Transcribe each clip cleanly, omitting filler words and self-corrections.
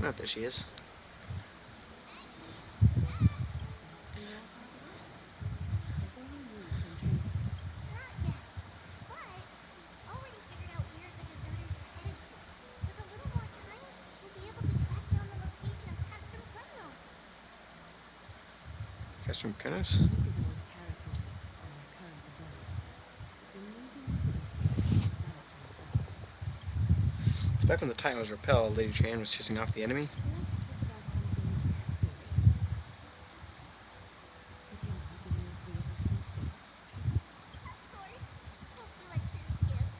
Oh, there she is. Must be your hard work. Is there any news from Trudy? Not yet. But we've already figured out where the deserters are headed to. With a little more time, we'll be able to track down the location of custom criminals. Custom Criminals? Nikador's territory and their current abode. It's a moving city-state enveloped in fog. It's back when the Titan was repelled, Lady Tran was chasing off the enemy. Let's talk about something less serious for now. Would you mind giving the three of us some space, Trudy? Of course. Hope you like this gift.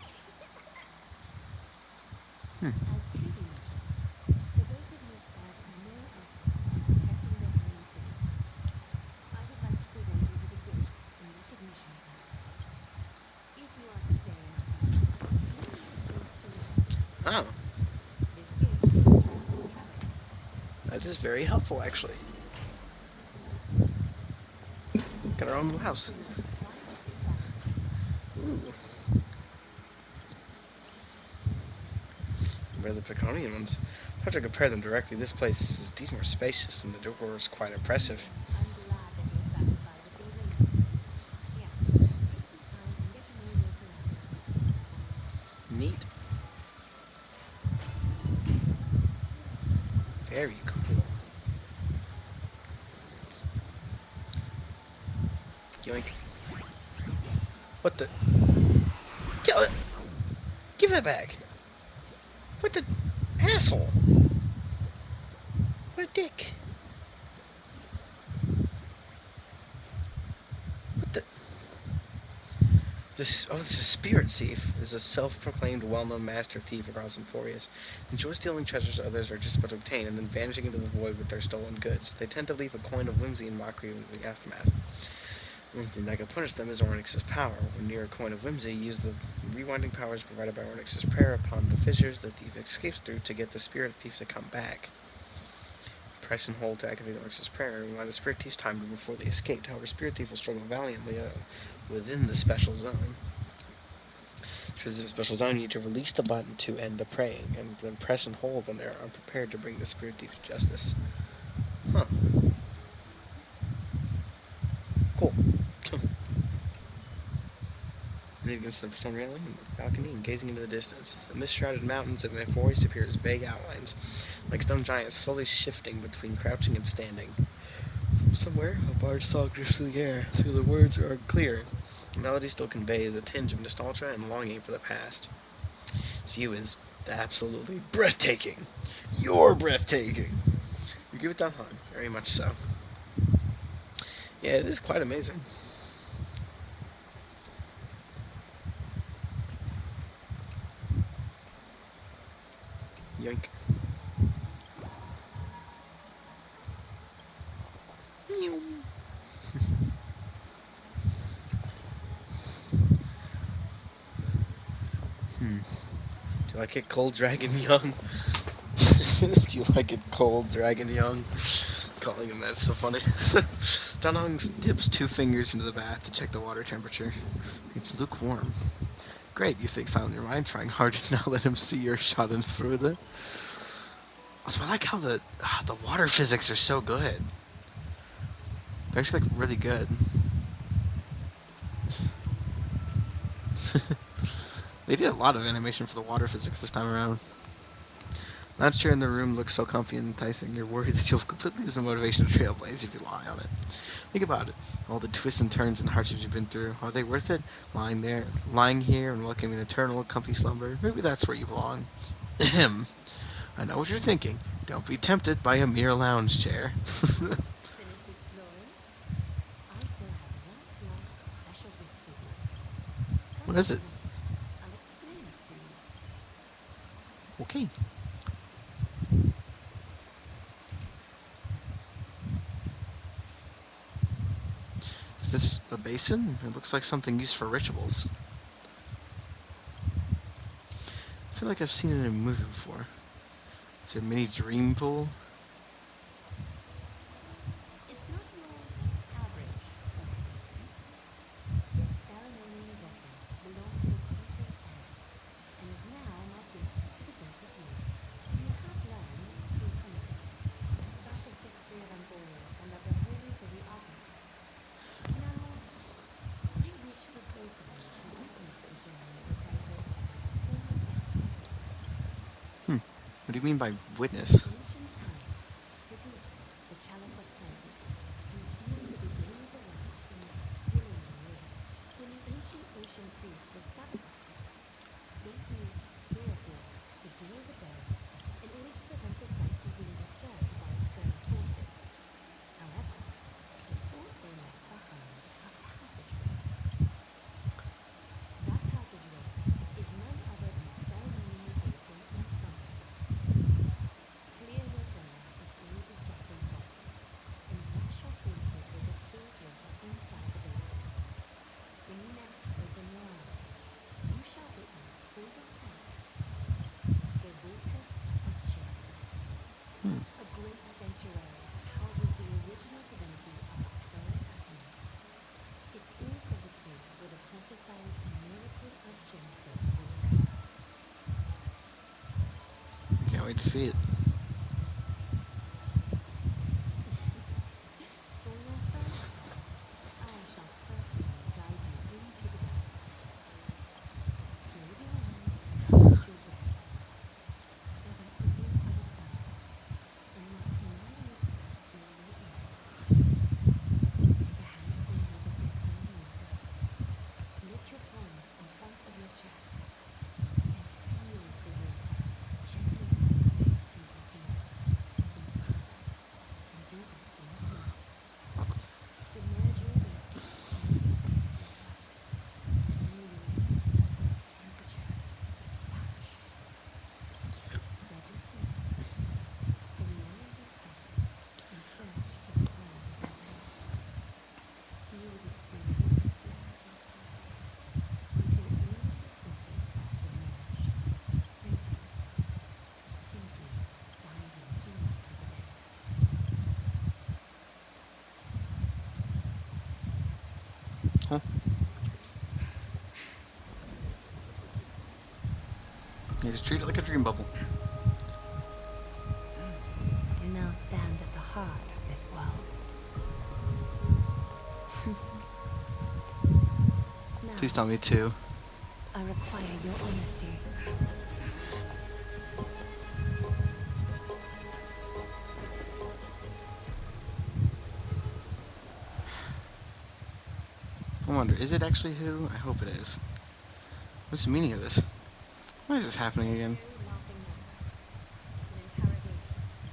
Hmm. As Trudy mentioned, the both of you spared no effort in protecting their enemy city. I would like to present you with a gift in recognition of that. If you are to stay in our company, you'll need a place to rest. Oh, This gift will redress your troubles. that is very helpful, actually. Got our own little house. To your private bath chamber. Ooh. Where the Piconian ones. If I have to compare them directly, this place is indeed more spacious, and the decor is quite impressive. I'm glad that you're satisfied with the arrangements. Here, take some time and get to know your surroundings. Neat. Very cool. Yoink. What the? Give that back. What the? Asshole. What a dick. What the? This is Spirit Thief is a self-proclaimed well-known master thief across Emphorius. Enjoys stealing treasures others are just about to obtain and then vanishing into the void with their stolen goods. They tend to leave a coin of whimsy and mockery in the aftermath. The only thing that can punish them is Ornyx's power. When near a coin of whimsy, use the rewinding powers provided by Ornyx's prayer upon the fissures the thief escapes through to get the spirit thief to come back. Press and hold to activate Ornyx's prayer and remind the spirit thief's time before they escaped. However, spirit thief will struggle valiantly within the special zone. To visit a special zone, you need to release the button to end the praying, and then press and hold when they are unprepared to bring the spirit thief to justice. Huh. Cool. Leaning against the stone railing and the balcony and gazing into the distance. The mist-shrouded mountains of Emphorius appear as vague outlines, like stone giants slowly shifting between crouching and standing. From somewhere, a barge saw drifts through the air. Through the words are unclear. The melody still conveys a tinge of nostalgia and longing for the past. This view is absolutely breathtaking. You're breathtaking. You give it that, hon. Very much so. Yeah, it is quite amazing. Yoink. Hmm. Do you like it cold, Dragon Young? Do you like it cold, Dragon Young? Calling him that's so funny. Danhong dips 2 fingers into the bath to check the water temperature. It's lukewarm. Great, you think silent in your mind, trying hard to not let him see your shot in further. Also, I like how the water physics are so good. They're actually like really good. They did a lot of animation for the water physics this time around. Not sure in the room looks so comfy and enticing. You're worried that you'll completely lose the motivation to trailblaze if you lie on it. Think about it. All the twists and turns and hardships you've been through. Are they worth it? Lying here and welcoming an eternal, comfy slumber. Maybe that's where you belong. Ahem. I know what you're thinking. Don't be tempted by a mere lounge chair. Finished exploring? I still have one last special gift for you. Come What is this it? way. I'll explain it to you. Okay. Is this a basin? It looks like something used for rituals. I feel like I've seen it in a movie before. Is it a mini dream pool? It's not your average wash basin. This ceremonial vessel belonged to the Chrysos heirs and is now my gift to the both of you. You have learned to What do you mean by In witness? ancient times, Thugusa, the chalice of plenty, concealed the beginning of the world in its billowing waves. When the ancient ocean priests discovered that place, they used spirit water to build a barrier in order to prevent the site from being disturbed by external forces. However, they also left behind a passageway. That passageway is none other than the ceremonial basin in front of you. Clear yourselves of all distracting thoughts and wash your faces with the spirit water inside the basin. When you next open your eyes, you shall witness for yourselves the Vortex of Genesis, Hmm. a great sanctuary that houses the original divinity of Victoria Titans. It's also the place where the prophesied miracle of Genesis will occur. Can't wait to see it. For your first time, I shall personally guide you into the depths. Close your eyes and hold your breath. Sever all other sounds and let my whispers fill your ears. Take a handful of the pristine water. Lift your palms in front of your chest and feel the water gently flow away through your fingers. Sink deeper and do this once more. Submerge your wrists in the spirit water. Familiarize yourself with its temperature, its touch. Spread your fingers, then lower your head and search for the palms of your hands. Feel the spirit water flow against your face until all of your senses are submerged, floating, sinking, diving into the depths. Huh? You just treat it like a dream bubble. You now stand at the heart of this world. Please Now, tell me too. I require your honesty. I wonder, is it actually who? I hope it is. What's the meaning of this? Why is this happening This is again? no laughing matter. It's an interrogation.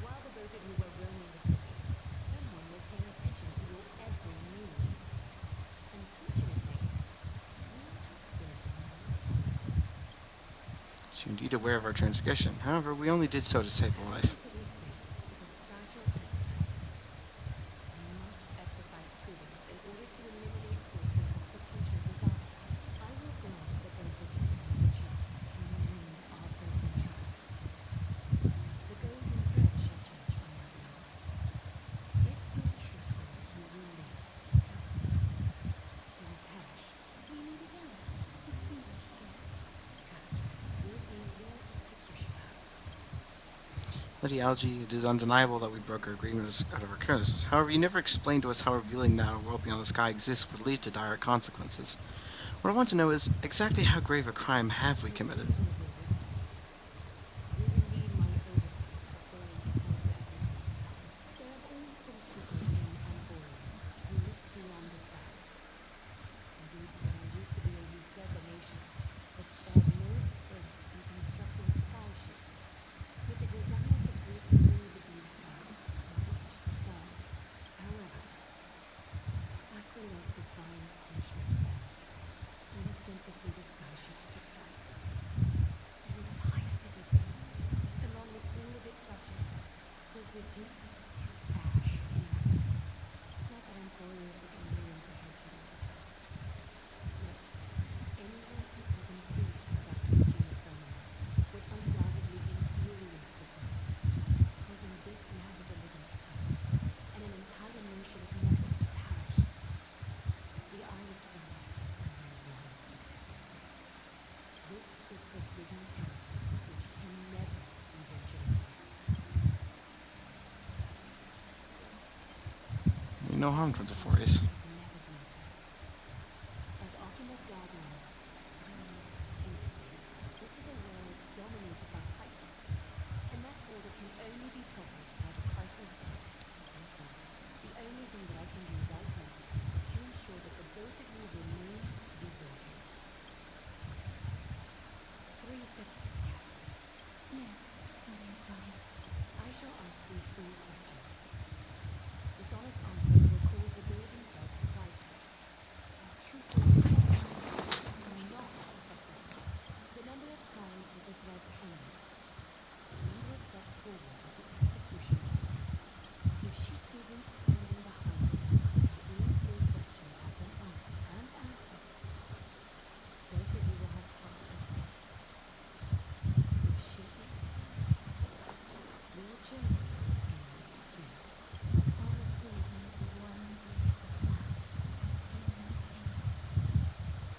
While the both of you were roaming the city, someone was paying attention to your every move. Unfortunately, you have broken your promises. She indeed aware of our transgression. However, we only did so to save a How life. the city's fate is as fragile as threat. You must exercise prudence in order to eliminate sources of potential disaster. I will grant the both of you another chance to mend our broken trust. The golden thread shall judge on your behalf. If you're truthful, you will live. Else, you will perish. We meet again, distinguished guests. Castris will be your executioner. Lady Algae, it is undeniable that we broke our agreement out of our carelessness. However, you never explained to us how revealing that a world beyond the sky exists would lead to dire consequences. What I want to know is exactly how grave a crime have we A committed? reasonable request. It is indeed my oversight for failing to tell you everything in time. There have always been people in Amphorius who looked beyond the skies. Indeed, there used to be a usurper nation that spared no expense in constructing skyships with the desire to break through the blue sky and reach the stars. However, Aquila's divine punishment fell. The instant the fleet of skyships took flight, an entire city-state, along with all of its subjects, was reduced to ash in that moment. It's not that Amphorius is immune to head toward the stars. Yet, anyone who even thinks about reaching the firmament would undoubtedly infuriate the gods, causing this land of the living to burn, and an entire nation of mortals to perish. The Eye of Twilight is only one example of this. This is forbidden territory which can never be ventured into. No harm Divine comes before punishment us. has never been fair. As Ocuma's guardian, I must do the same. This is a world dominated by titans, and that through full questions. Dishonest answers will cause the golden thread to vibrate, while truthful responses will not affect the thread. The number of times that the thread trembles is the number of steps forward that the execution will take. If she isn't standing behind you after all four questions have been asked and answered, the both of you will have passed this test. If she is, your journey will end here. You'll fall asleep amid the warm embrace of flowers and feel no pain.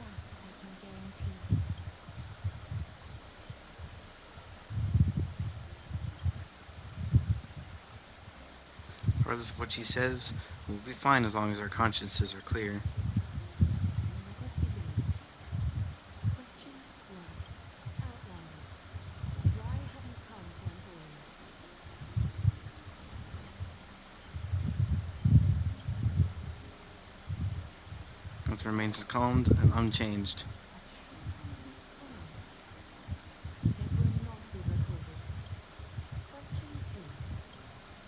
That I can guarantee you. Regardless of what she says, we'll be fine as long as our consciences are clear. Then let us begin. Question 1. Outlanders, why have you come to Emporius? Answer remains calm and unchanged. A truthful response. A step will not be recorded. Question 2.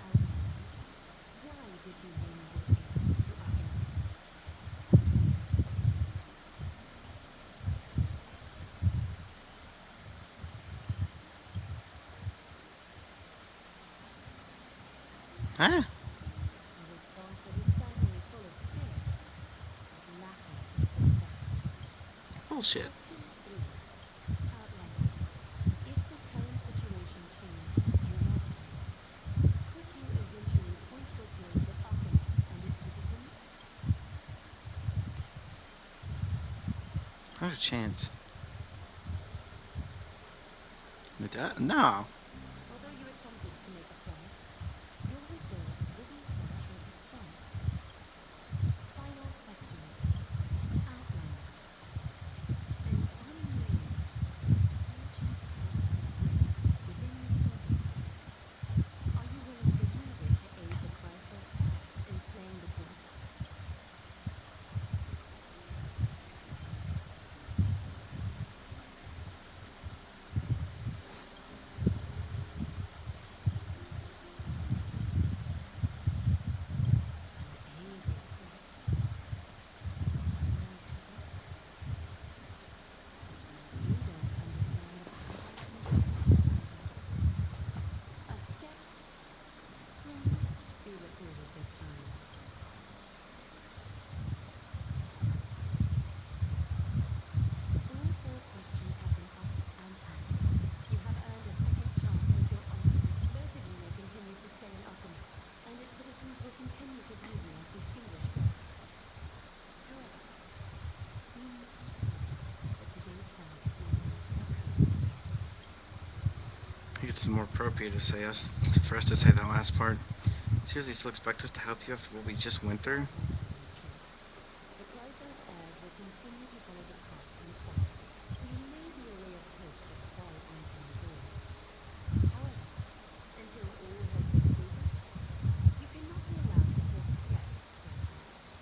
Outlanders, why did you lend your aid to Akane? Huh? A response that is certainly full of spirit, but lacking in sincerity. Bullshit. Question 3. Outlanders, if the current situation changed dramatically, could you eventually point your blades at Akane and its citizens? Not a chance. No. Although you attempted to make a promise, your resolve didn't match your response. Final question. Outlander. An unknown but surging power exists within your body. Are you willing to use it to aid the Chrysos heirs in slaying the gods? An angry threat, but almost with uncertainty. You don't understand the power within your body either. A step will not be recorded this time. All four questions have been asked and answered. You have earned a second chance with your honesty. Both of you may continue to stay in Akane, and its citizens will continue to view you as distinguished guests. However, you must promise that today's farce will not occur again. I think it's more appropriate for us to say that last part. Seriously, still expect us to help you after what we just went through? Regardless of your choice, the Chrysos heirs will continue to follow the path in the prophecy. You may be a ray of hope that fell onto Emporius. However, until all has been proven, you cannot be allowed to pose a threat to Emporius.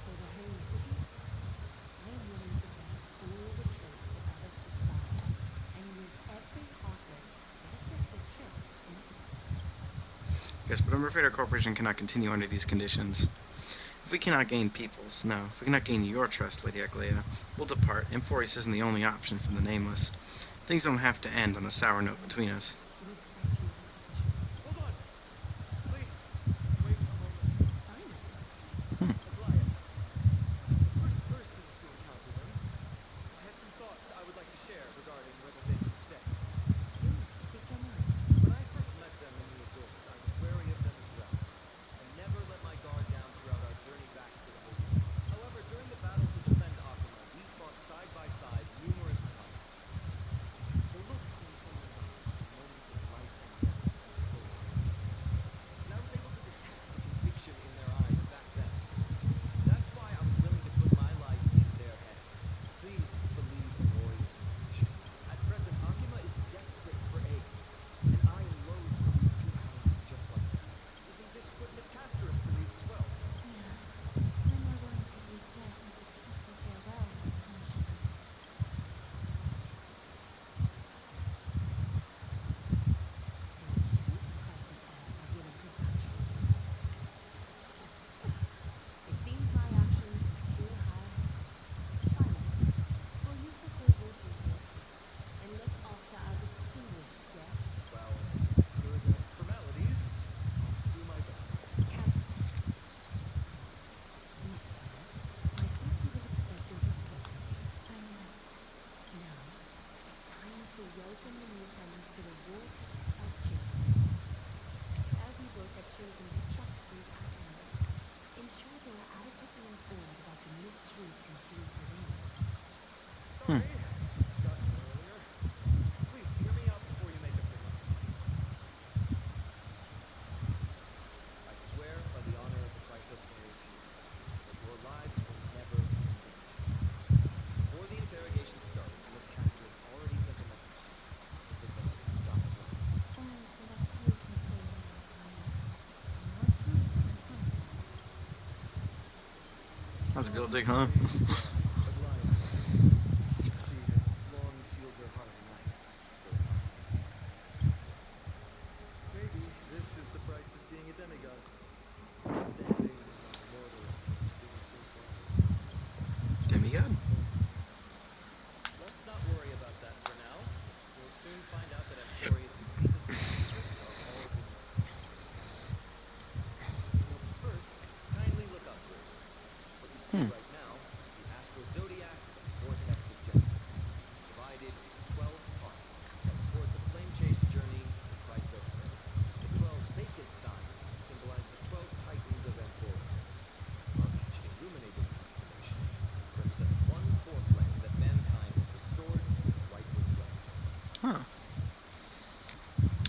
For the Holy City, I am willing to bear all the traits that others despise and use every heartless yet effective trick in the book. Yes, but I'm afraid our corporation cannot continue under these conditions. If we cannot gain people's, no, if we cannot gain your trust, Lady Aglaya, we'll depart. Emporius isn't the only option for the nameless. Things don't have to end on a sour note between us. Respect your decision. Hold on! Please, wait a moment. Finally, Aglaya, as the first person to encounter them, I have some thoughts I would like to share regarding whether they can stay. do speak your mind. When I first met them in the Abyss, I was wary of them as well. I never let my guard down throughout our journey back to the Holy City. However, during the battle to defend Akama, we fought side by side numerous times. The look in someone's eyes in moments of life and death to welcome the newcomers to the Vortex of Genesis. As you both have chosen to trust these outlanders, ensure they are adequately informed about the mysteries concealed within. Sorry, should have gotten here earlier. Please, hear me out before you make a presentation. I swear by the honor of the Chrysos heirs here, that your lives were never in danger. Before the interrogation started, Miss Castor has already sent a message to me, hoping that I would stop it long. Only a select few can say little, Gaia. And your fruit one is one of them. That's a good dig, huh? Aglaia. She has long sealed her heart in ice for Artemis. Maybe this is the price of being a demigod. Standing among mortals yet still so far from God. Demigod? Let's not worry about that for now. We'll soon find out that Amphorius' deepest secrets are all hidden away. No, first, kindly look upward. What you see right now is the astral zodiac of the Vortex of Genesis, divided into 12 parts that record the flame-chased journey of the Chrysos heirs. The 12 vacant signs symbolize the 12 titans of Amphorius, while each illuminated constellation represents one core flame that mankind has restored to its rightful place. Huh.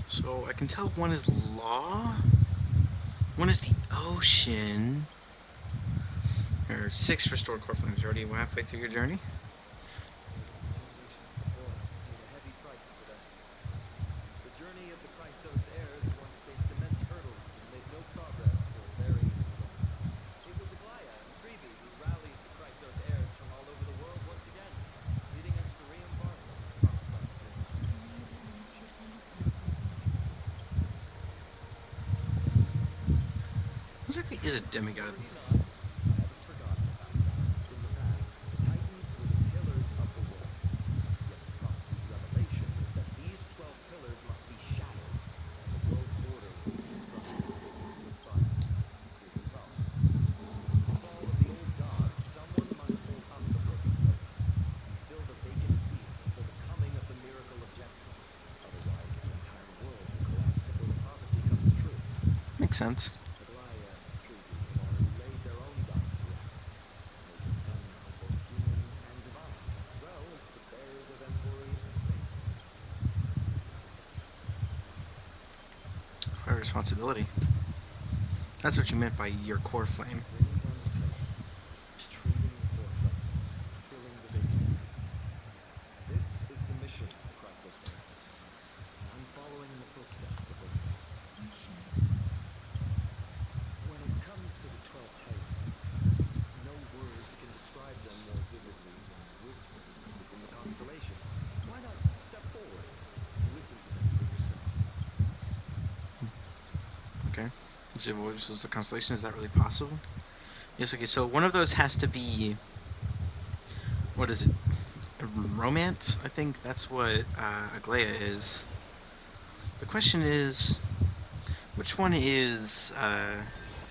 So I can tell one is law, one is the ocean. There are 6 restored core flames. You're already halfway through your journey? Generations before us paid a heavy price for that. The journey of the Chrysos heirs once faced immense hurdles and made no progress for a very long time. It was Aglaia and Trebi who rallied the Chrysos heirs from all over the world once again, leading us to re-embark on this prophesized journey. And they are the only two demigods in the Holy City. What exactly is a demigod? Worry not, I haven't forgotten about that. In the past, the Titans were the pillars of the world. Yet the prophecy's revelation is that these 12 pillars must be shattered, and the world's order reconstructed. But here's the problem. After the fall of the old gods, someone must hold up the broken pillars and fill the vacant seats until the coming of the miracle of Genesis. Otherwise, the entire world will collapse before the prophecy comes true. Makes sense. Aglaia and Trebi have already laid their own gods to rest, making them now both human and divine, as well as the bearers of Amphorius' fate. Quite a responsibility. That's what you meant by your core flame. Bringing down the Titans, retrieving the core flames, and filling the vacant seats. This is the mission of the Chrysos heirs, and I'm following in the footsteps of those two. Mission. When it comes to the 12 Titans, no words can describe them more vividly than the whispers within the constellations. Why not step forward and listen to them for yourselves? Okay. Zero versus the constellation, is that really possible? Yes, okay, so one of those has to be. What is it? A romance? I think that's what Aglaia is. The question is. Which one is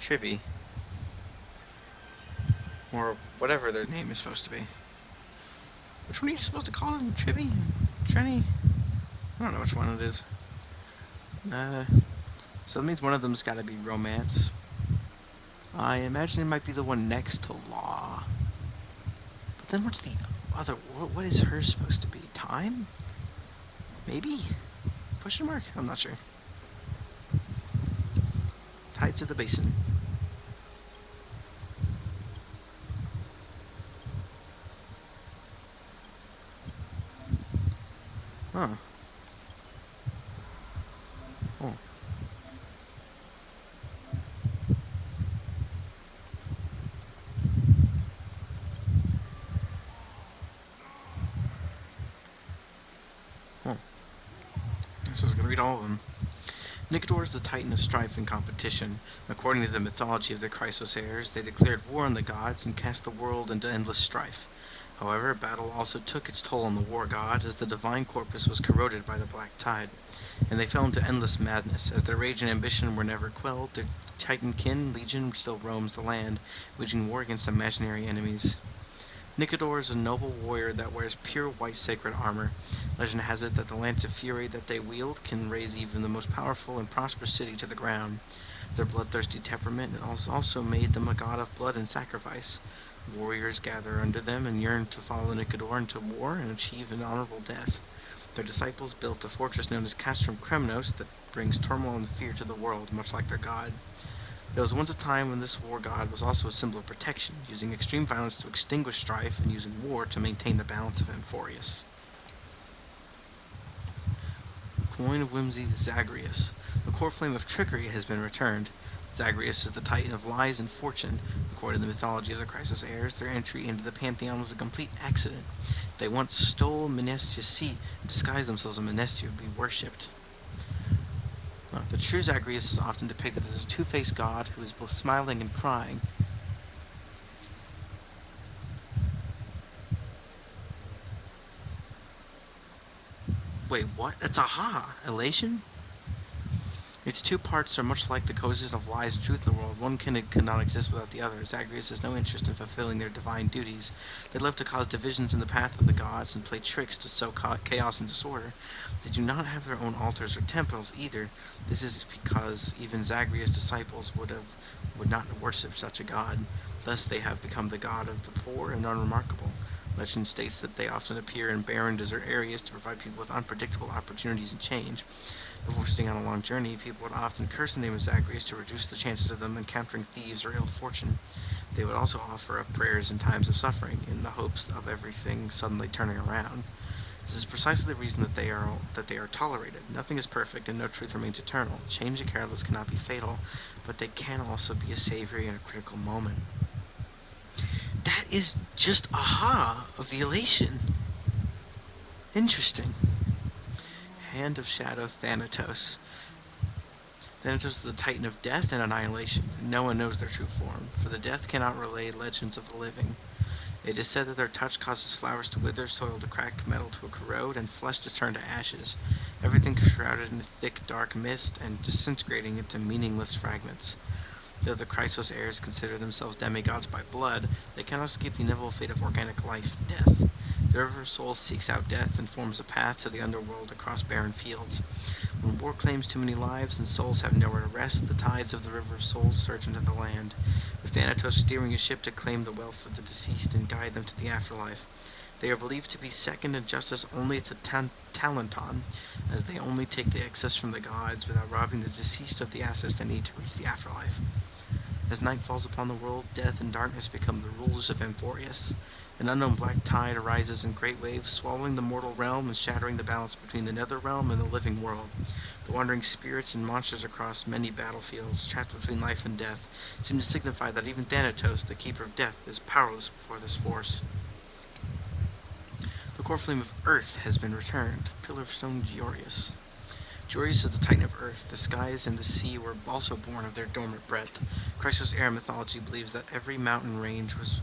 Triby? Or whatever their name is supposed to be. Which one are you supposed to call them? Triby? Trenny? I don't know which one it is. So that means one of them's gotta be romance. I imagine it might be the one next to law. But then what's the other? What is hers supposed to be? Time? Maybe? Question mark? I'm not sure. Tides of the Basin. Huh. Oh. Oh. So I was gonna read all of them. Nicodor is the titan of strife and competition. According to the mythology of the Chrysos heirs, they declared war on the gods and cast the world into endless strife. However, battle also took its toll on the war god, as the divine corpus was corroded by the black tide, and they fell into endless madness. As their rage and ambition were never quelled, their titan kin, Legion, still roams the land, waging war against imaginary enemies. Nicodor is a noble warrior that wears pure white sacred armor. Legend has it that the lance of fury that they wield can raze even the most powerful and prosperous city to the ground. Their bloodthirsty temperament has also made them a god of blood and sacrifice. Warriors gather under them and yearn to follow Nicodor into war and achieve an honorable death. Their disciples built a fortress known as Castrum Kremnos that brings turmoil and fear to the world, much like their god. There was once a time when this war god was also a symbol of protection, using extreme violence to extinguish strife and using war to maintain the balance of Amphorius. Coin of Whimsy Zagreus. The core flame of trickery has been returned. Zagreus is the titan of lies and fortune. According to the mythology of the Chrysos heirs, their entry into the pantheon was a complete accident. They once stole Menestius' seat and disguised themselves as Menestio to be worshipped. The true Zagreus is often depicted as a two-faced god who is both smiling and crying. Wait, what? That's aha! Elation? Its two parts are much like the coexistence of lies and truth in the world. One cannot exist without the other. Zagreus has no interest in fulfilling their divine duties. They love to cause divisions in the path of the gods and play tricks to sow chaos and disorder. They do not have their own altars or temples either. This is because even Zagreus' disciples would not worship such a god. Thus they have become the god of the poor and unremarkable. Legend states that they often appear in barren desert areas to provide people with unpredictable opportunities and change. Before starting on a long journey, people would often curse the name of Zagreus to reduce the chances of them encountering thieves or ill fortune. They would also offer up prayers in times of suffering, in the hopes of everything suddenly turning around. This is precisely the reason that they are tolerated. Nothing is perfect, and no truth remains eternal. Change and careless cannot be fatal, but they can also be a savior in a critical moment. That is just aha of the elation. Interesting. Hand of Shadow Thanatos. Thanatos is the titan of death and annihilation, and no one knows their true form, for the death cannot relay legends of the living. It is said that their touch causes flowers to wither, soil to crack, metal to corrode, and flesh to turn to ashes, everything shrouded in a thick, dark mist and disintegrating into meaningless fragments. Though the Chrysos heirs consider themselves demigods by blood, they cannot escape the inevitable fate of organic life, death. The River of Souls seeks out death and forms a path to the underworld across barren fields. When war claims too many lives and souls have nowhere to rest, the tides of the River of Souls surge into the land, with Thanatos steering a ship to claim the wealth of the deceased and guide them to the afterlife. They are believed to be second in justice only to Talenton, as they only take the excess from the gods without robbing the deceased of the assets they need to reach the afterlife. As night falls upon the world, death and darkness become the rulers of Amphorius. An unknown black tide arises in great waves, swallowing the mortal realm and shattering the balance between the nether realm and the living world. The wandering spirits and monsters across many battlefields, trapped between life and death, seem to signify that even Thanatos, the keeper of death, is powerless before this force. The core flame of Earth has been returned. Pillar of Stone Georius. Georius is the titan of Earth. The skies and the sea were also born of their dormant breath. Chrysos era mythology believes that every mountain range was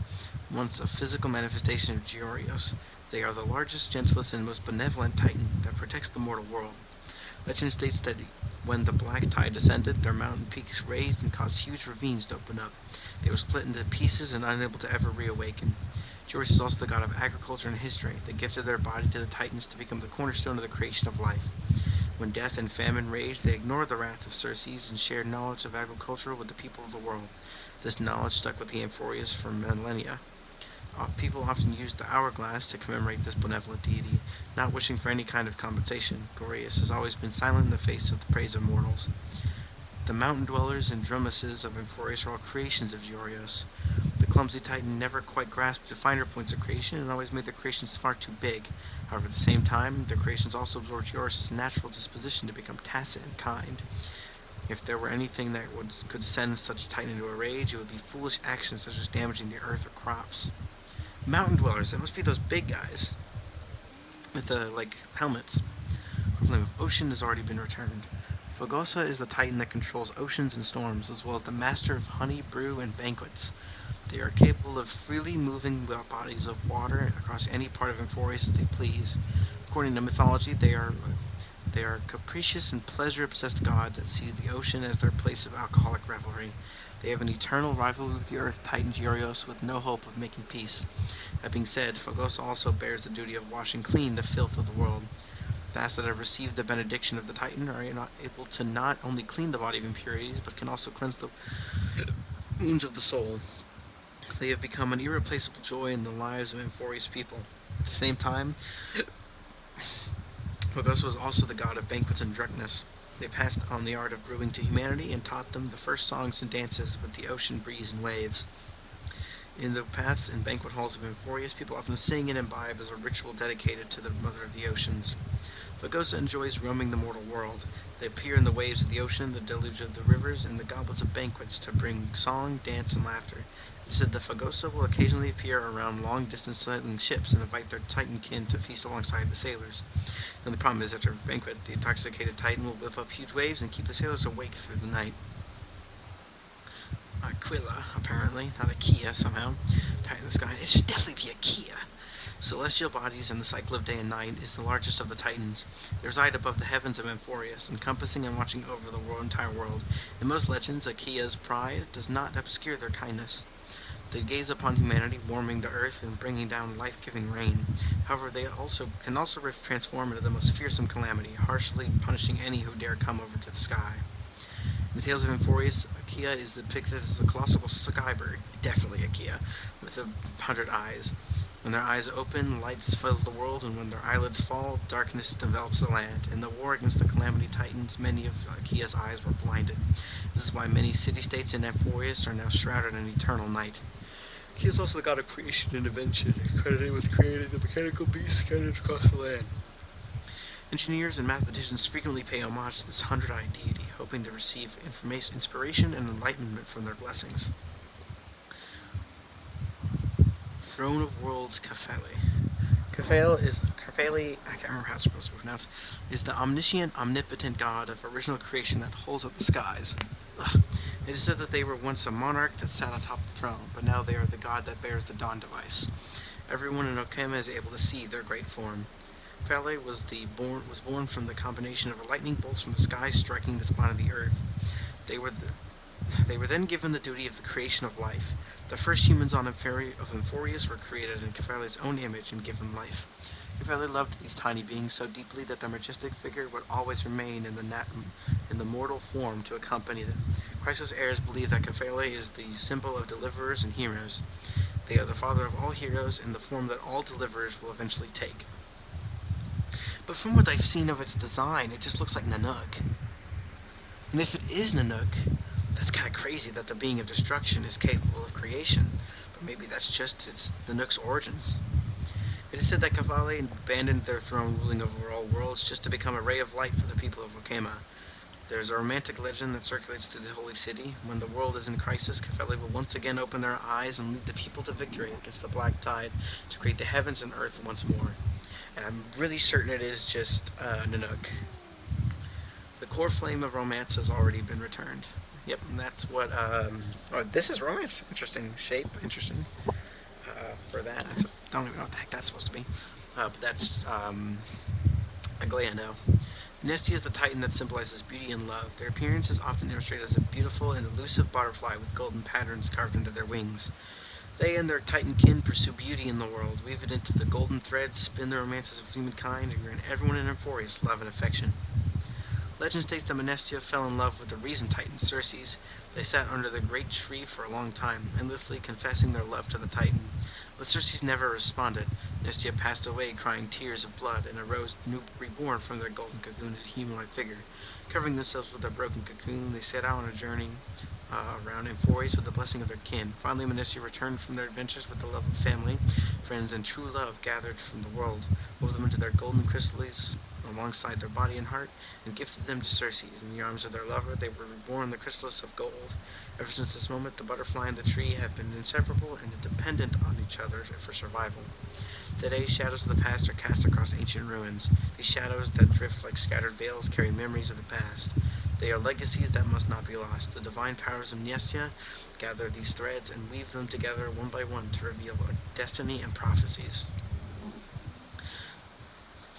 once a physical manifestation of Georios. They are the largest, gentlest, and most benevolent titan that protects the mortal world. Legend states that when the black tide descended, their mountain peaks raised and caused huge ravines to open up. They were split into pieces and unable to ever reawaken. Georius is also the god of agriculture and history. They gifted their body to the Titans to become the cornerstone of the creation of life. When death and famine raged, they ignored the wrath of Circes and shared knowledge of agriculture with the people of the world. This knowledge stuck with the Amphorius for millennia. People often use the hourglass to commemorate this benevolent deity, not wishing for any kind of compensation. Georius has always been silent in the face of the praise of mortals. The mountain dwellers and drumises of Amphorius are all creations of Georios. The clumsy titan never quite grasped the finer points of creation and always made their creations far too big. However, at the same time, their creations also absorbed Georios' natural disposition to become tacit and kind. If there were anything that could send such a titan into a rage, it would be foolish actions such as damaging the earth or crops. Mountain dwellers, that must be those big guys with the helmets. The flame of ocean has already been returned. Fogosa is the titan that controls oceans and storms, as well as the master of honey, brew, and banquets. They are capable of freely moving bodies of water across any part of Amphorius as they please. According to mythology, they are They are a capricious and pleasure-obsessed god that sees the ocean as their place of alcoholic revelry. They have an eternal rivalry with the Earth Titan Gyrios with no hope of making peace. That being said, Phagos also bears the duty of washing clean the filth of the world. The that have received the benediction of the Titan are not able to not only clean the body of impurities, but can also cleanse the wounds of the soul. They have become an irreplaceable joy in the lives of Amphoria's people. At the same time, Phagos was also the god of banquets and drunkenness. They passed on the art of brewing to humanity and taught them the first songs and dances with the ocean breeze and waves. In the baths and banquet halls of Amphorius, people often sing and imbibe as a ritual dedicated to the Mother of the Oceans. Phagos enjoys roaming the mortal world. They appear in the waves of the ocean, the deluge of the rivers, and the goblets of banquets to bring song, dance, and laughter. It is said that Phagosa will occasionally appear around long-distance sailing ships and invite their Titan kin to feast alongside the sailors. And the problem is, after a banquet, the intoxicated Titan will whip up huge waves and keep the sailors awake through the night. Aquila, apparently, not a Kia somehow. Titan in the sky. It should definitely be a Kia. Celestial bodies and the cycle of day and night is the largest of the Titans. They reside above the heavens of Amphorius, encompassing and watching over the entire world. In most legends, Achaea's pride does not obscure their kindness. They gaze upon humanity, warming the earth and bringing down life-giving rain. However, they can also transform into the most fearsome calamity, harshly punishing any who dare come over to the sky. In the Tales of Amphorius, Achaea is depicted as a colossal skybird, definitely Achaea, with 100 eyes. When their eyes open, light fills the world, and when their eyelids fall, darkness envelops the land. In the war against the Calamity Titans, many of Achaea's eyes were blinded. This is why many city-states in Amphorius are now shrouded in eternal night. He is also the god of creation and invention, credited with creating the mechanical beasts scattered across the land. Engineers and mathematicians frequently pay homage to this 100-eyed deity, hoping to receive inspiration and enlightenment from their blessings. Throne of Worlds Kefele. Kefele, I can't remember how it's supposed to be pronounced, is the omniscient, omnipotent god of original creation that holds up the skies. Ugh. It is said that they were once a monarch that sat atop the throne, but now they are the god that bears the dawn device. Everyone in Okema is able to see their great form. Kefele was born from the combination of lightning bolts from the sky striking the spine of the earth. They were then given the duty of the creation of life. The first humans of Amphorius were created in Kefele's own image and given life. Kefele loved these tiny beings so deeply that their majestic figure would always remain in the mortal form to accompany them. Chrysos heirs believe that Kefele is the symbol of deliverers and heroes. They are the father of all heroes and the form that all deliverers will eventually take. But from what I've seen of its design, it just looks like Nanook. And if it is Nanook, that's kind of crazy that the being of destruction is capable of creation. But maybe that's just Nanook's origins. It is said that Kefele abandoned their throne ruling over all worlds just to become a ray of light for the people of Okema. There's a romantic legend that circulates through the holy city. When the world is in crisis, Kefele will once again open their eyes and lead the people to victory against the black tide to create the heavens and earth once more. And I'm really certain it is just Nanook. The core flame of romance has already been returned. Yep, and that's what. Oh, this is romance. Interesting shape. Interesting. For that, I don't even know what the heck that's supposed to be. But that's Aglaia now. Nestia is the titan that symbolizes beauty and love. Their appearance is often illustrated as a beautiful and elusive butterfly with golden patterns carved into their wings. They and their Titan kin pursue beauty in the world, weave it into the golden threads, spin the romances of humankind, and grant everyone in Amphorius love and affection. Legend states that Menestia fell in love with the Reason Titan, Circes. They sat under the great tree for a long time, endlessly confessing their love to the Titan. But Circes never responded. Menestia passed away crying tears of blood and arose reborn from their golden cocoon as a humanoid figure. Covering themselves with their broken cocoon, they set out on a journey around Amphorius with the blessing of their kin. Finally, Menestia returned from their adventures with the love of family, friends, and true love gathered from the world, wove them into their golden crystals alongside their body and heart, and gifted them to Circes. In the arms of their lover, they were reborn the chrysalis of gold. Ever since this moment, the butterfly and the tree have been inseparable and dependent on each other for survival. Today, shadows of the past are cast across ancient ruins. These shadows that drift like scattered veils carry memories of the past. They are legacies that must not be lost. The divine powers of Mnestia gather these threads and weave them together one by one to reveal destiny and prophecies.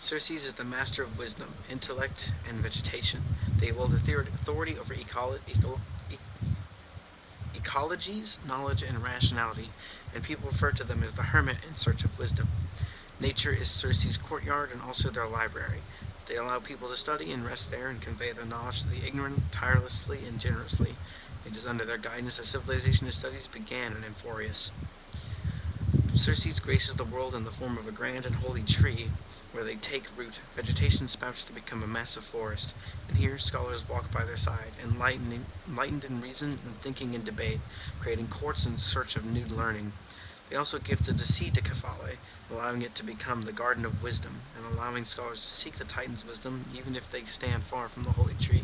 Xerxes is the master of wisdom, intellect, and vegetation. They wield authority over ecologies, knowledge, and rationality, and people refer to them as the hermit in search of wisdom. Nature is Xerxes' courtyard and also their library. They allow people to study and rest there and convey their knowledge to the ignorant tirelessly and generously. It is under their guidance that civilization and studies began in Amphorius. Xerxes graces the world in the form of a grand and holy tree, where they take root. Vegetation sprouts to become a massive forest, and here scholars walk by their side, enlightened in reason and thinking and debate, creating courts in search of new learning. They also gifted the sea to Kephale, allowing it to become the garden of wisdom, and allowing scholars to seek the Titan's wisdom even if they stand far from the holy tree.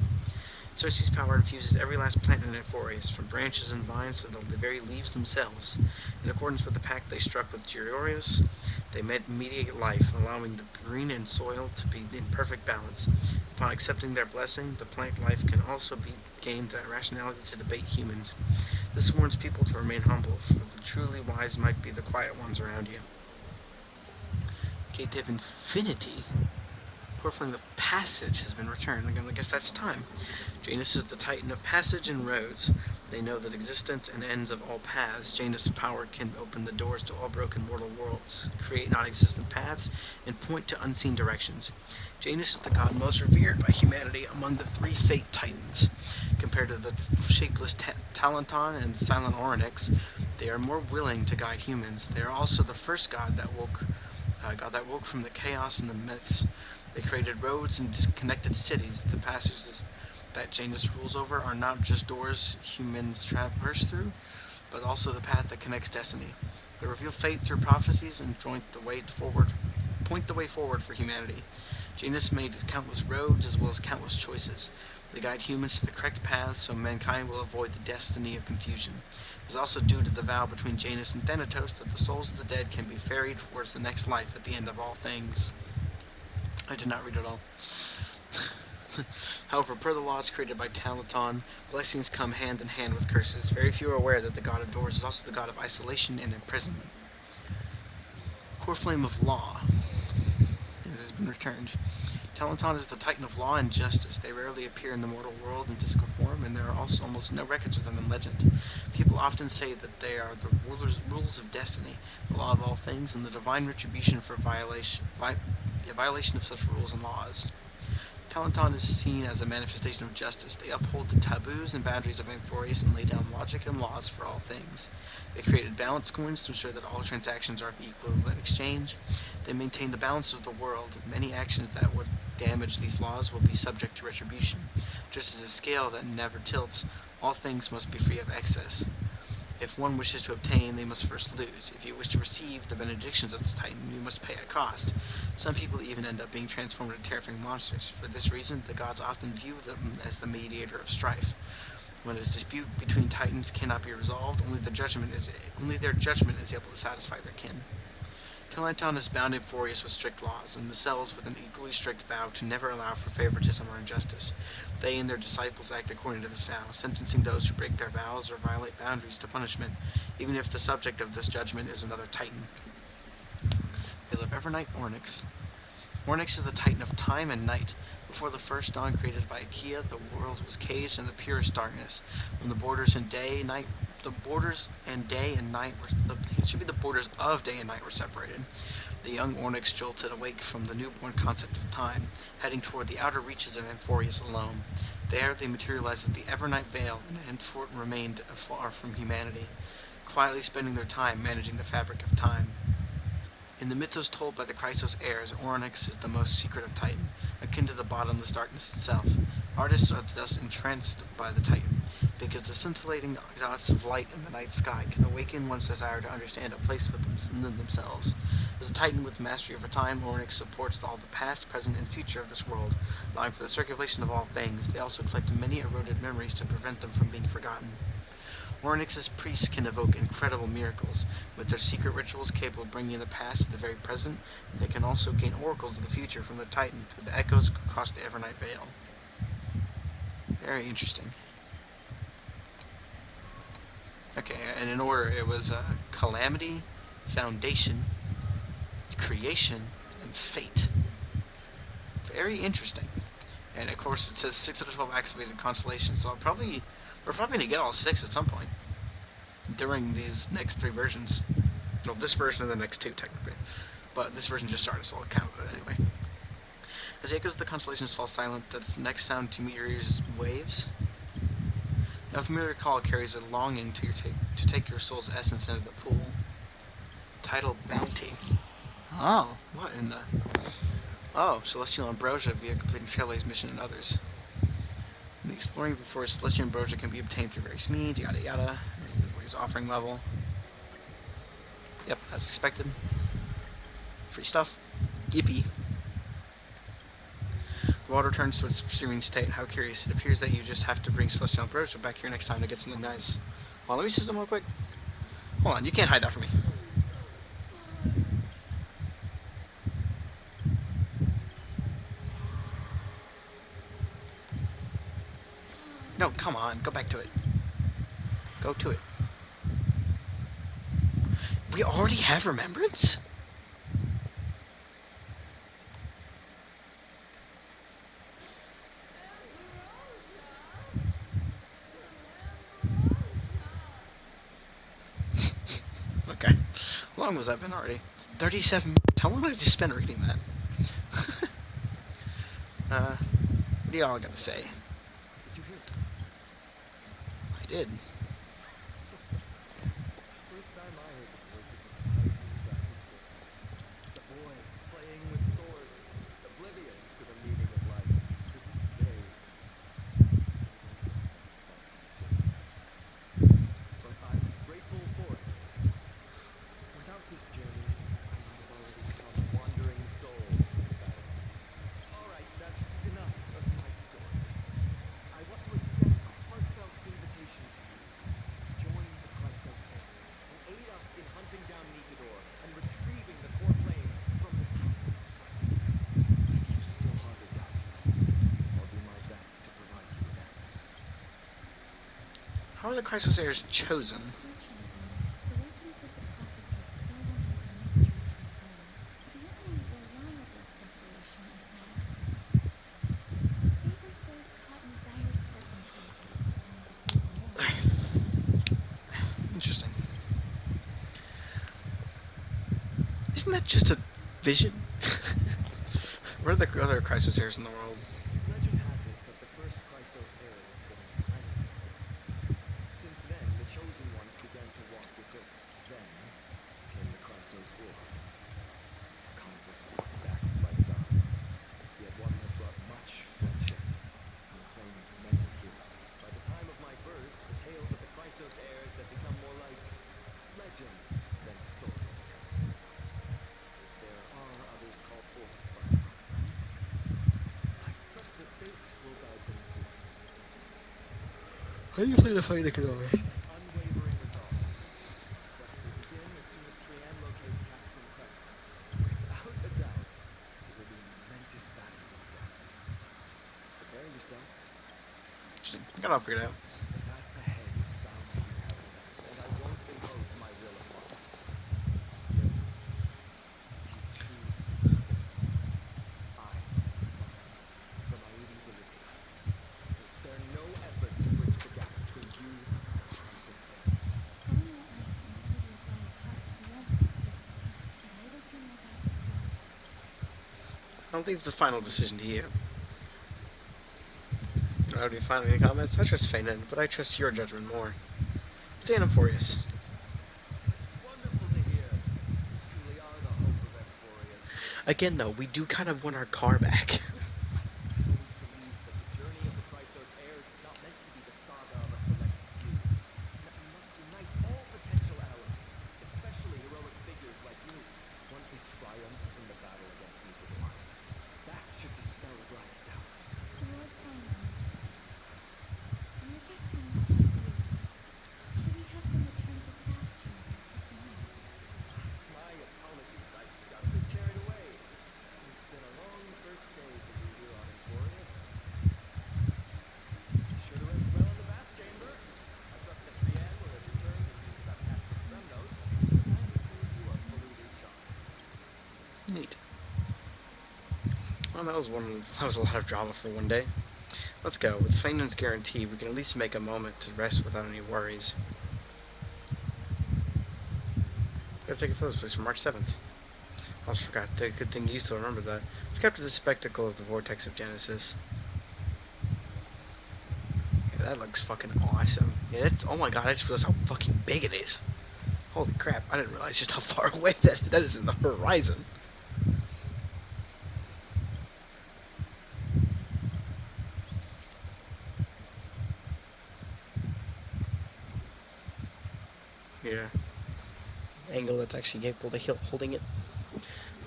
Xerxes' power infuses every last plant in Amphorius, from branches and vines to the very leaves themselves. In accordance with the pact they struck with Georios, they mediate life, allowing the green and soil to be in perfect balance. Upon accepting their blessing, the plant life can also be gained the rationality to debate humans. This warns people to remain humble, for the truly wise might be the quiet ones around you. Gate of Infinity. Core flame of passage has been returned. Again, I guess that's time. Janus is the titan of passage and roads. They know that existence and ends of all paths. Janus' power can open the doors to all broken mortal worlds, create non-existent paths, and point to unseen directions. Janus is the god most revered by humanity among the three fate titans. Compared to the shapeless Talenton and the silent Oryx, they are more willing to guide humans. They are also the first god that woke from the chaos and the myths. They created roads and disconnected cities. The passages that Janus rules over are not just doors humans traverse through, but also the path that connects destiny. They reveal fate through prophecies and point the way forward for humanity. Janus made countless roads as well as countless choices. They guide humans to the correct paths so mankind will avoid the destiny of confusion. It is also due to the vow between Janus and Thanatos that the souls of the dead can be ferried towards the next life at the end of all things. I did not read it all. However, per the laws created by Talaton, blessings come hand in hand with curses. Very few are aware that the god of doors is also the god of isolation and imprisonment. Core flame of law. This has been returned. Talaton is the titan of law and justice. They rarely appear in the mortal world in physical form, and there are also almost no records of them in legend. People often say that they are the rules of destiny, the law of all things, and the divine retribution for violation of such rules and laws. Talenton is seen as a manifestation of justice. They uphold the taboos and boundaries of Amphorius and lay down logic and laws for all things. They created balance coins to ensure that all transactions are of equal exchange. They maintain the balance of the world. Many actions that would damage these laws will be subject to retribution. Just as a scale that never tilts, all things must be free of excess. If one wishes to obtain, they must first lose. If you wish to receive the benedictions of this titan, you must pay a cost. Some people even end up being transformed into terrifying monsters. For this reason, the gods often view them as the mediator of strife. When a dispute between titans cannot be resolved, only their judgment is able to satisfy their kin. Teleton is bound Amphorius with strict laws, and Micelles with an equally strict vow to never allow for favoritism or injustice. They and their disciples act according to this vow, sentencing those who break their vows or violate boundaries to punishment, even if the subject of this judgment is another titan. Veil of Evernight Ornyx. Ornyx is the titan of time and night. Before the first dawn created by Achaea, the world was caged in the purest darkness. When the borders of day and night were separated. The young Ornyx jolted awake from the newborn concept of time, heading toward the outer reaches of Amphorius alone. There they materialized as the Evernight Veil, and henceforth remained afar from humanity, quietly spending their time managing the fabric of time. In the mythos told by the Chrysos heirs, Ornyx is the most secret of Titan, akin to the bottomless darkness itself. Artists are thus entranced by the Titan, because the scintillating dots of light in the night sky can awaken one's desire to understand a place within themselves. As a Titan with mastery over time, Ornyx supports all the past, present, and future of this world, allowing for the circulation of all things. They also collect many eroded memories to prevent them from being forgotten. Ornyx's priests can evoke incredible miracles, with their secret rituals capable of bringing the past to the very present, and they can also gain oracles of the future from the Titan through the echoes across the Evernight Veil. Very interesting. Okay, and in order, it was Calamity, Foundation, Creation, and Fate. Very interesting. And of course, it says 6 out of 12 activated constellations, so we're probably gonna get all 6 at some point during these next 3 versions. Well, this version and the next 2, technically. But this version just started, so I'll count it anyway. As the echoes of the constellations fall silent, that's next sound to meet your ears waves. Now, a familiar call carries a longing to take your soul's essence into the pool. Titled Bounty. Oh, what in the... Oh, Celestial Ambrosia via completing Trailway's mission and others. And exploring before Celestial Ambrosia can be obtained through various means, yada yada. His offering level. Yep, as expected. Free stuff. Yippee. The water returns to its serene state. How curious. It appears that you just have to bring Celestial Ambrosia back here next time to get something nice. Hold on, let me see something real quick. Hold on, you can't hide that from me. No, come on, go back to it. Go to it. We already have Remembrance? Okay. How long was that been already? 37 minutes. How long did I just spend reading that? What do y'all got to say? Did you hear that? I did. First time I heard the voices of the Titans, I was just a boy playing with swords, oblivious to the meaning of life. To this day, I still don't know why prophecy chose me. But I'm grateful for it. Without this journey, I might have already become a wandering soul in the battlefield. All right, that's enough of my story. I want to extend a heartfelt invitation to you. Join the Chrysos heirs and aid us in hunting down Nikedor and retrieving the core flame from the Titan's strife. If you still harbor doubts, I'll do my best to provide you with answers. How are the Chrysos heirs chosen? Unfortunately, the workings of the prophecy still remain a mystery to us all. The only reliable speculation is that it favors those caught in dire circumstances and bestows endurance. Interesting. Isn't that just a vision? Where are the other Chrysos heirs in the world? Legend has it that the first Chrysos heir was born millennia ago. Since then, the Chosen Ones began to walk this earth. Then came the Chrysos War. A conflict backed by the gods, yet one that brought much bloodshed and claimed many heroes. By the time of my birth, the tales of the Chrysos heirs had become more like legends than historical accounts. If there are others called forth by the prophecy, I trust that fate will guide them to us. How do you play the fight Courage and unwavering resolve. Our quest will begin as soon as Trianne locates Castrum Kremnos. Without a doubt, it will be a momentous battle to the death. Prepare yourselves. Interesting. I got it all figured out. The path ahead is bound to be perilous, and I won't impose my will upon you. Yet, if you choose to stay, I, Varnum, from Aedes Elysia, will spare no effort to bridge the gap between you and the Chrysos heirs. Going the ice in order to Blair's heart won't be easy, but I will do my best as well. I'll leave the final decision to you. How do you find any comments? I trust Feynand, but I trust your judgment more. Stay in Emphorius. That's wonderful to hear. You truly are the hope of Emphorius. Again, though, we do kind of want our car back. I've always believed that the journey of the Chrysos heirs is not meant to be the saga of a select few, and that we must unite all potential allies, especially heroic figures like you. Once we triumph in the battle against Nikedor, that should dispel Aglaya's doubts. Lord Feinlein, you're guessing quite weary. Should we have them return to the bath chamber for some rest? My apologies, I got a bit carried away. It's been a long first day for That was a lot of drama for one day. Let's go. With Feynman's guarantee, we can at least make a moment to rest without any worries. Gotta take a photo place for March 7th. I almost forgot. The good thing you still remember that. Let's capture the spectacle of the Vortex of Genesis. Yeah, that looks fucking awesome. Yeah, that's. Oh my god, I just realized how fucking big it is. Holy crap, I didn't realize just how far away that is in the horizon. Yeah. Angle that's actually capable of holding it.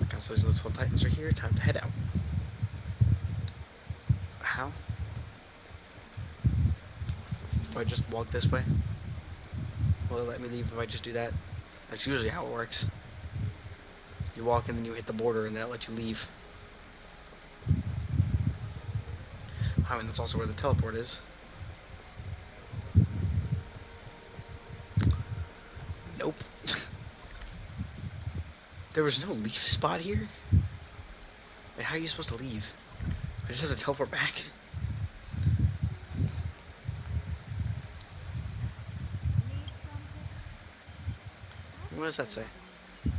Constellation of the 12 Titans are here. Time to head out. How? If I just walk this way? Will it let me leave if I just do that? That's usually how it works. You walk and then you hit the border and then it lets you leave. I mean, that's also where the teleport is. Nope. There was no leave spot here? And how are you supposed to leave? I just have to teleport back? Need something? What does that say? I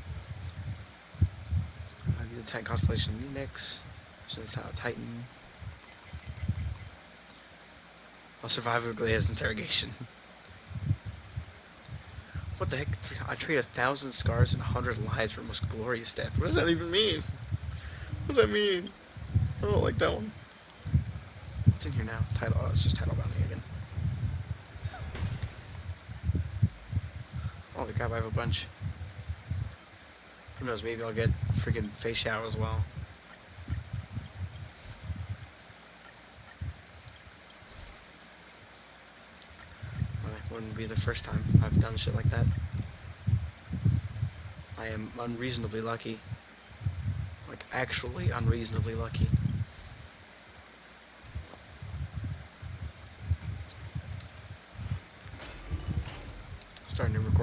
need the Titan Constellation Unix. So it's not a Titan. I'll survive Glia's interrogation. What the heck? I trade 1,000 scars and 100 lives for most glorious death. What does that even mean? What does that mean? I don't like that one. What's in here now? Title. Oh, it's just title bounty again. Holy crap, I have a bunch. Who knows, maybe I'll get freaking face shout as well. Well, it wouldn't be the first time I've done shit like that. I am unreasonably lucky. Like, actually unreasonably lucky. Starting to record.